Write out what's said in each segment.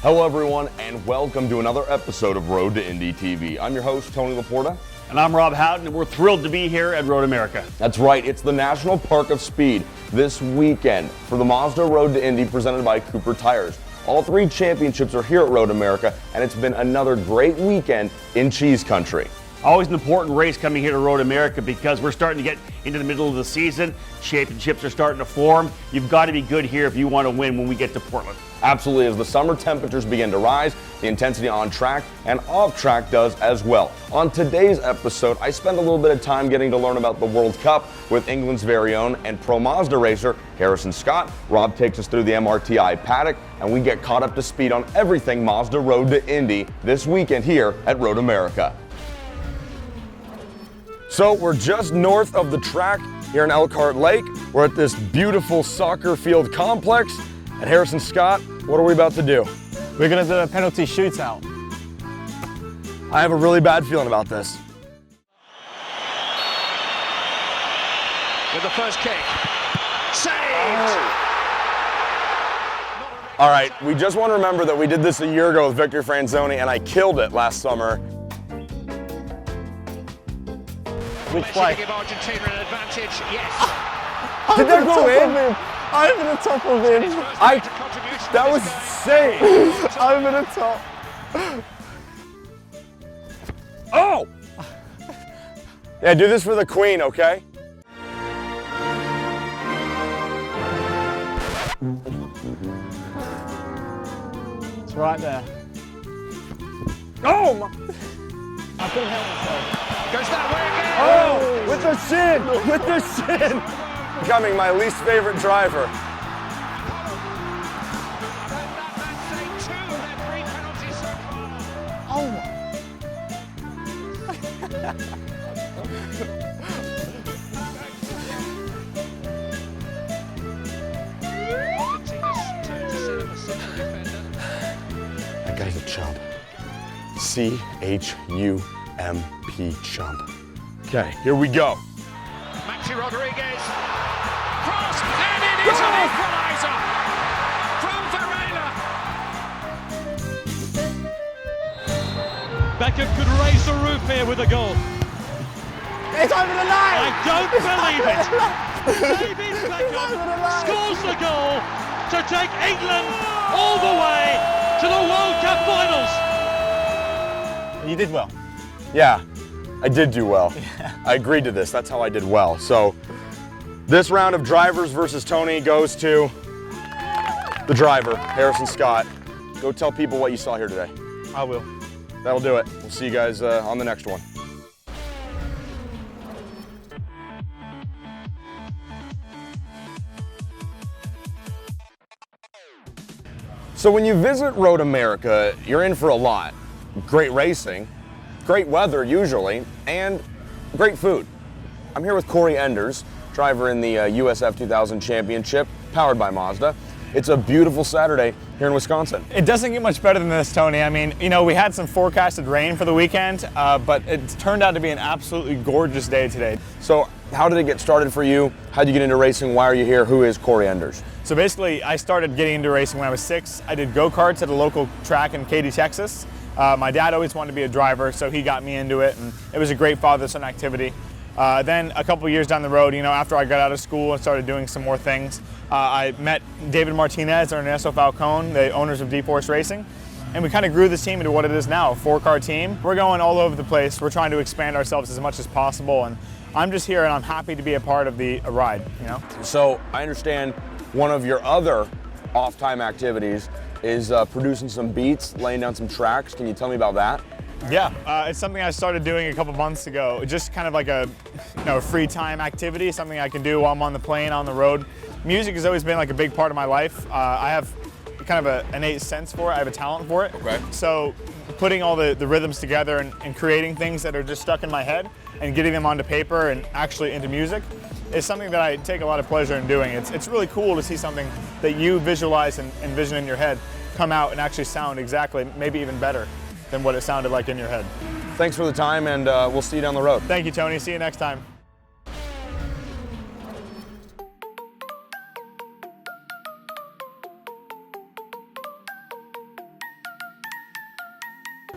Hello everyone, and welcome to another episode of Road to Indy TV. I'm your host, Tony Laporta. And I'm Rob Houghton, and we're thrilled to be here at Road America. That's right, it's the National Park of Speed this weekend for the Mazda Road to Indy presented by Cooper Tires. All three championships are here at Road America, and it's been another great weekend in cheese country. Always an important race coming here to Road America because we're starting to get into the middle of the season. Championships are starting to form. You've got to be good here if you want to win when we get to Portland. Absolutely, as the summer temperatures begin to rise, the intensity on track and off track does as well. On today's episode, I spend a little bit of time getting to learn about the World Cup with England's very own and pro Mazda racer, Harrison Scott. Rob takes us through the MRTI Paddock, and we get caught up to speed on everything Mazda Road to Indy this weekend here at Road America. So we're just north of the track here in Elkhart Lake. We're at this beautiful soccer field complex. And Harrison Scott, what are we about to do? We're gonna do a penalty shootout. I have a really bad feeling about this. With the first kick. Saved! Oh. All right, we just want to remember that we did this a year ago with Victor Franzoni, and I killed it last summer. Which way? Give Argentina an advantage, yes. Did that go in? I'm in the top of him. That was insane. I'm in the top. Oh! Yeah, do this for the queen, okay? It's right there. Oh! I couldn't help myself. Goes that way again. Oh! With the shin! With the shin! Becoming my least favorite driver. Oh! That guy's a chump. C-H-U-M-P chump. Okay, here we go. Maxi Rodriguez. Cross, and it is an equaliser from Varela. Beckham could raise the roof here with a goal. It's over the line! I don't believe it. David Beckham scores the goal to take England all the way to the World Cup finals. You did well. Yeah, I did do well. I agreed to this. That's how I did well. So this round of drivers versus Tony goes to the driver, Harrison Scott. Go tell people what you saw here today. I will. That'll do it. We'll see you guys on the next one. So when you visit Road America, you're in for a lot. Great racing, great weather usually, and great food. I'm here with Corey Enders, driver in the USF 2000 Championship, powered by Mazda. It's a beautiful Saturday here in Wisconsin. It doesn't get much better than this, Tony. I mean, you know, we had some forecasted rain for the weekend, but it turned out to be an absolutely gorgeous day today. So how did it get started for you? How did you get into racing? Why are you here? Who is Corey Enders? So basically, I started getting into racing when I was 6. I did go-karts at a local track in Katy, Texas. My dad always wanted to be a driver, so he got me into it, and it was a great father-son activity. Then a couple years down the road, you know, after I got out of school and started doing some more things, I met David Martinez and Ernesto Falcone, the owners of Deep Force Racing, and we kind of grew this team into what it is now, a 4-car team. We're going all over the place. We're trying to expand ourselves as much as possible, and I'm just here and I'm happy to be a part of the ride, you know? So I understand one of your other off-time activities is producing some beats, laying down some tracks. Can you tell me about that? Yeah, it's something I started doing a couple months ago. Just kind of like a free time activity, something I can do while I'm on the plane, on the road. Music has always been like a big part of my life. I have kind of an innate sense for it. I have a talent for it. Okay. So putting all the rhythms together and creating things that are just stuck in my head and getting them onto paper and actually into music is something that I take a lot of pleasure in doing. It's really cool to see something that you visualize and envision in your head come out and actually sound exactly, maybe even better than what it sounded like in your head. Thanks for the time, and we'll see you down the road. Thank you, Tony. See you next time.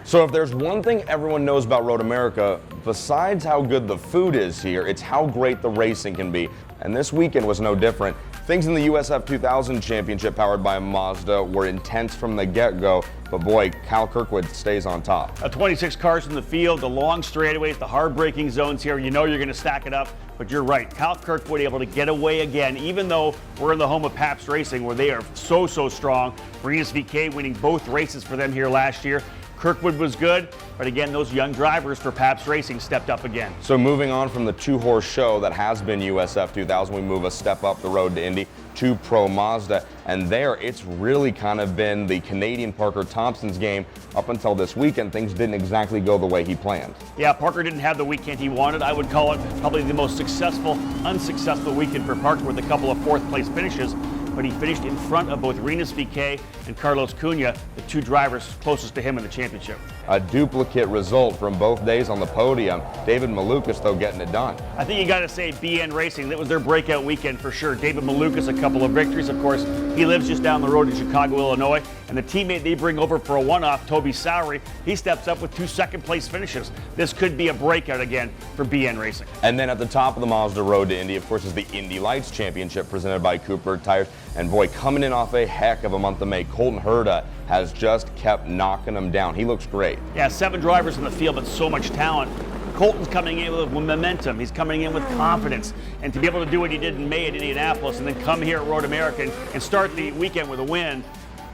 So if there's one thing everyone knows about Road America, besides how good the food is here, it's how great the racing can be. And this weekend was no different. Things in the USF 2000 Championship powered by Mazda were intense from the get-go, but boy, Cal Kirkwood stays on top. 26 cars in the field, the long straightaways, the hard-braking zones here. You know you're going to stack it up, but you're right. Cal Kirkwood able to get away again, even though we're in the home of Pabst Racing, where they are so strong. Marinas VK winning both races for them here last year. Kirkwood was good, but again, those young drivers for Pabst Racing stepped up again. So moving on from the two-horse show that has been USF 2000, we move a step up the road to Indy to Pro Mazda, and there it's really kind of been the Canadian Parker Thompson's game up until this weekend. Things didn't exactly go the way he planned. Yeah, Parker didn't have the weekend he wanted. I would call it probably the most unsuccessful weekend for Parker with a couple of fourth-place finishes. But he finished in front of both Rinus VK and Carlos Cunha, the two drivers closest to him in the championship. A duplicate result from both days on the podium. David Malukas, though, getting it done. I think you got to say BN Racing. That was their breakout weekend for sure. David Malukas, a couple of victories. Of course, he lives just down the road in Chicago, Illinois. And the teammate they bring over for a one-off, Toby Sowery, he steps up with two second-place finishes. This could be a breakout again for BN Racing. And then at the top of the Mazda Road to Indy, of course, is the Indy Lights Championship presented by Cooper Tires. And boy, coming in off a heck of a month of May, Colton Herta has just kept knocking them down. He looks great. Yeah, 7 drivers in the field, but so much talent. Colton's coming in with momentum. He's coming in with confidence. And to be able to do what he did in May at Indianapolis and then come here at Road America and start the weekend with a win,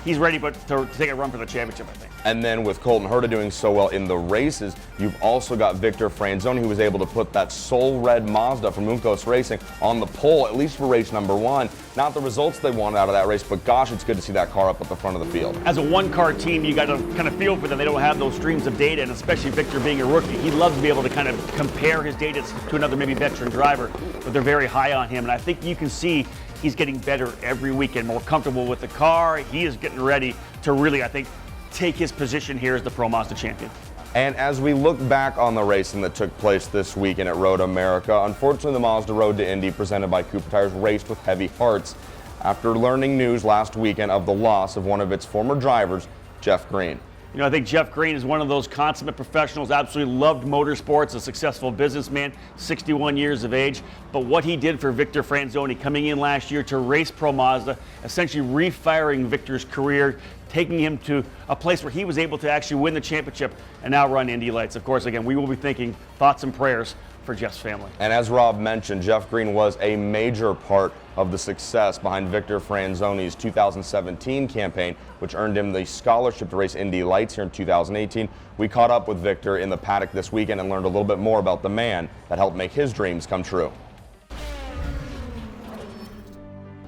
he's ready to take a run for the championship, I think. And then with Colton Herta doing so well in the races, you've also got Victor Franzoni, who was able to put that Soul Red Mazda from Uncos Racing on the pole, at least for race number 1. Not the results they wanted out of that race, but gosh, it's good to see that car up at the front of the field. As a one-car team, you got to kind of feel for them. They don't have those streams of data, and especially Victor being a rookie, he loves to be able to kind of compare his data to another maybe veteran driver, but they're very high on him, and I think you can see he's getting better every weekend, more comfortable with the car. He is getting ready to really, I think, take his position here as the Pro Mazda champion. And as we look back on the racing that took place this weekend at Road America, unfortunately the Mazda Road to Indy presented by Cooper Tires raced with heavy hearts after learning news last weekend of the loss of one of its former drivers, Jeff Green. You know, I think Jeff Green is one of those consummate professionals, absolutely loved motorsports, a successful businessman, 61 years of age. But what he did for Victor Franzoni coming in last year to race Pro Mazda, essentially refiring Victor's career, taking him to a place where he was able to actually win the championship and now run Indy Lights. Of course, again, we will be thinking thoughts and prayers for Jeff's family. And as Rob mentioned, Jeff Green was a major part of the success behind Victor Franzoni's 2017 campaign, which earned him the scholarship to race Indy Lights here in 2018. We caught up with Victor in the paddock this weekend and learned a little bit more about the man that helped make his dreams come true.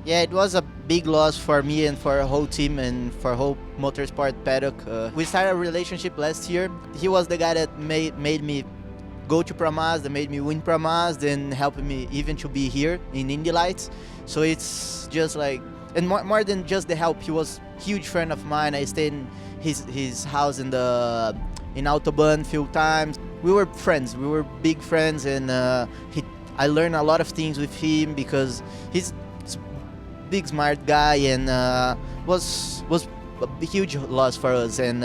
Yeah, it was a big loss for me and for our whole team and for whole motorsport paddock. We started a relationship last year. He was the guy that made me go to Pro Mazda, made me win Pro Mazda, and helped me even to be here in Indy Lights. So it's just like, and more than just the help, he was a huge friend of mine. I stayed in his house in Autobahn a few times. We were friends. We were big friends, and I learned a lot of things with him because he's big smart guy, and was a huge loss for us, and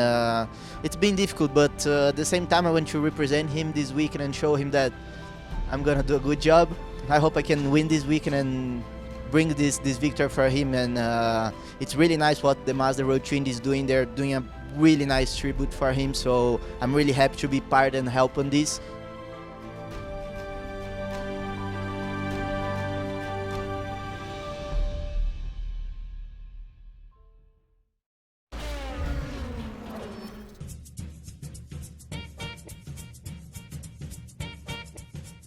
it's been difficult, but at the same time I want to represent him this weekend and show him that I'm gonna do a good job. I hope I can win this weekend and bring this victory for him, and it's really nice what the Mazda Road to Indy is doing. They're doing a really nice tribute for him, so I'm really happy to be part and help on this.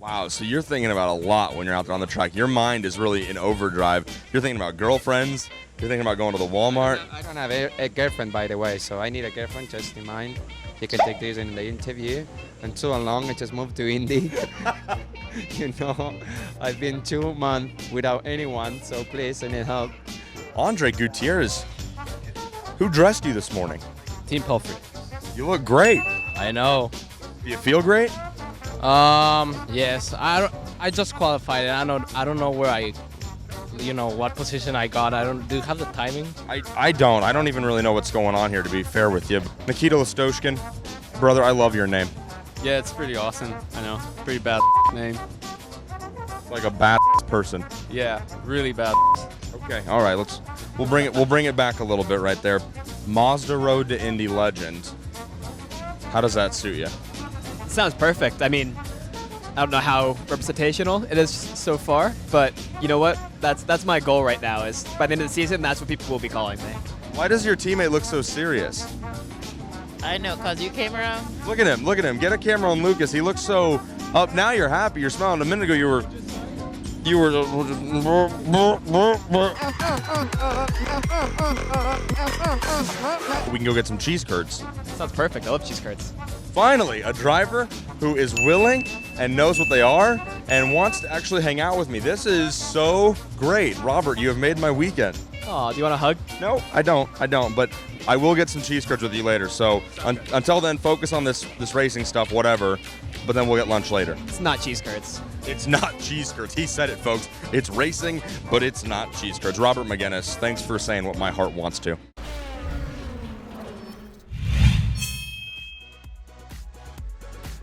Wow, so you're thinking about a lot when you're out there on the track. Your mind is really in overdrive. You're thinking about girlfriends. You're thinking about going to the Walmart. I don't have a girlfriend, by the way, so I need a girlfriend just in mind. You can take this in the interview. And too long, I just moved to Indy. You know, I've been 2 months without anyone, so please, I need help. Andre Gutierrez, who dressed you this morning? Team Pelfrey. You look great. I know. Do you feel great? Yes. I just qualified, and I don't know where what position I got. Do you have the timing? I don't. I don't even really know what's going on here, to be fair with you. Nikita Listoshkin, Brother, I love your name. Yeah, it's pretty awesome. I know. Pretty bad name. Like a bad person. Yeah, really bad. Okay, all right, we'll bring it back a little bit right there. Mazda Road to Indy legend. How does that suit you? It sounds perfect. I mean, I don't know how representational it is so far, but you know what? That's my goal right now, is by the end of the season, that's what people will be calling me. Why does your teammate look so serious? I know, cause you came around. Look at him. Get a camera on Lucas. He looks so up. Now you're happy. You're smiling. A minute ago you were. We can go get some cheese curds. Sounds perfect. I love cheese curds. Finally, a driver who is willing and knows what they are and wants to actually hang out with me. This is so great. Robert, you have made my weekend. Oh, do you want a hug? No, I don't, but I will get some cheese curds with you later. So until then, focus on this racing stuff, whatever, but then we'll get lunch later. It's not cheese curds. It's not cheese curds. He said it, folks. It's racing, but it's not cheese curds. Robert McGinnis, thanks for saying what my heart wants to.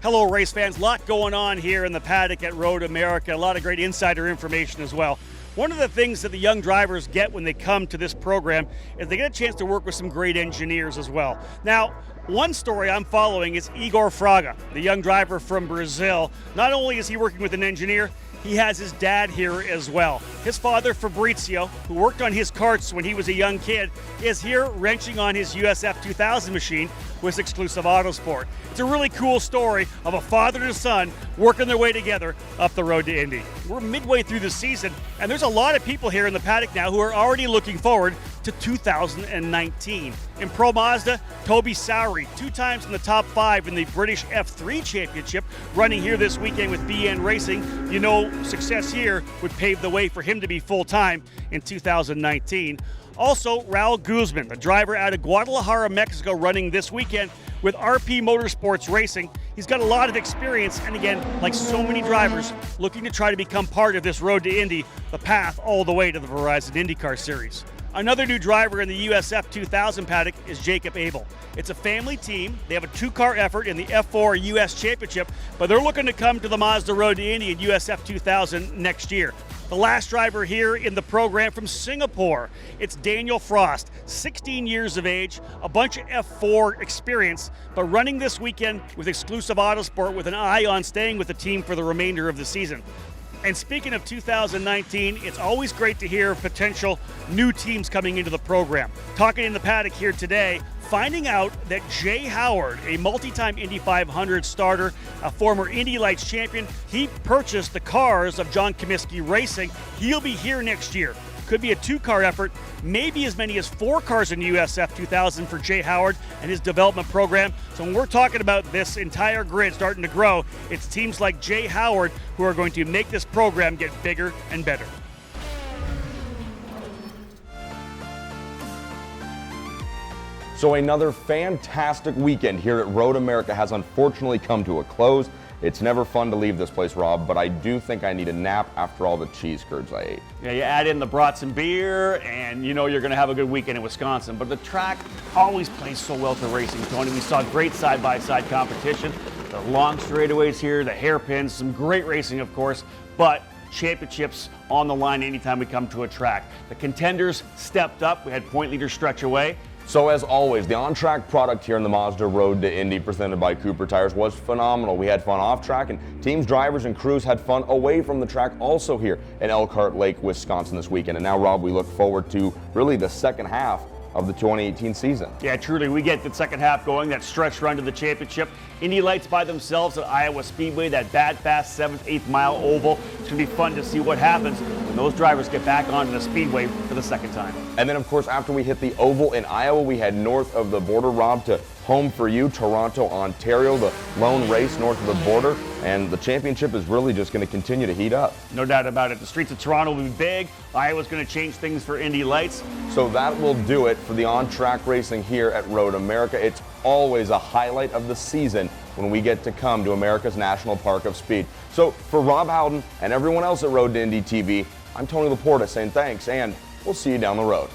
Hello, race fans. A lot going on here in the paddock at Road America. A lot of great insider information as well. One of the things that the young drivers get when they come to this program is they get a chance to work with some great engineers as well. Now, one story I'm following is Igor Fraga, the young driver from Brazil. Not only is he working with an engineer, he has his dad here as well. His father, Fabrizio, who worked on his karts when he was a young kid, is here wrenching on his USF 2000 machine with Exclusive Autosport. It's a really cool story of a father and a son working their way together up the road to Indy. We're midway through the season, and there's a lot of people here in the paddock now who are already looking forward to 2019. In Pro Mazda, Toby Sowery, 2 times in the top 5 in the British F3 Championship, running here this weekend with BN Racing. You know, success here would pave the way for him to be full-time in 2019. Also, Raul Guzman, the driver out of Guadalajara, Mexico, running this weekend with RP Motorsports Racing. He's got a lot of experience, and again, like so many drivers, looking to try to become part of this road to Indy, the path all the way to the Verizon IndyCar Series. Another new driver in the USF 2000 paddock is Jacob Abel. It's a family team. They have a 2-car effort in the F4 US Championship, but they're looking to come to the Mazda Road to Indy in USF 2000 next year. The last driver here in the program from Singapore, it's Daniel Frost, 16 years of age, a bunch of F4 experience, but running this weekend with Exclusive Autosport with an eye on staying with the team for the remainder of the season. And speaking of 2019, it's always great to hear of potential new teams coming into the program. Talking in the paddock here today, finding out that Jay Howard, a multi-time Indy 500 starter, a former Indy Lights champion, he purchased the cars of John Comiskey Racing. He'll be here next year. Could be a 2-car effort, maybe as many as 4 cars in USF 2000 for Jay Howard and his development program. So when we're talking about this entire grid starting to grow, it's teams like Jay Howard who are going to make this program get bigger and better. So another fantastic weekend here at Road America has unfortunately come to a close. It's never fun to leave this place, Rob, but I do think I need a nap after all the cheese curds I ate. Yeah, you add in the brats and beer, and you know you're going to have a good weekend in Wisconsin. But the track always plays so well to racing, Tony. We saw great side-by-side competition. The long straightaways here, the hairpins, some great racing, of course, but championships on the line anytime we come to a track. The contenders stepped up. We had point leader stretch away. So as always, the on-track product here in the Mazda Road to Indy presented by Cooper Tires was phenomenal. We had fun off-track, and teams, drivers, and crews had fun away from the track also here in Elkhart Lake, Wisconsin this weekend. And now, Rob, we look forward to really the second half of the 2018 season. Yeah, truly, we get the second half going, that stretch run to the championship. Indy Lights by themselves at Iowa Speedway, that bad, fast 7th, 8th mile oval. It's going to be fun to see what happens when those drivers get back onto the Speedway for the second time. And then, of course, after we hit the oval in Iowa, we head north of the border, Rob, to home for you, Toronto, Ontario, the lone race north of the border. And the championship is really just going to continue to heat up. No doubt about it. The streets of Toronto will be big. Iowa's going to change things for Indy Lights. So that will do it for the on-track racing here at Road America. It's always a highlight of the season when we get to come to America's National Park of Speed. So for Rob Howden and everyone else at Road to Indy TV, I'm Tony Laporta saying thanks, and we'll see you down the road.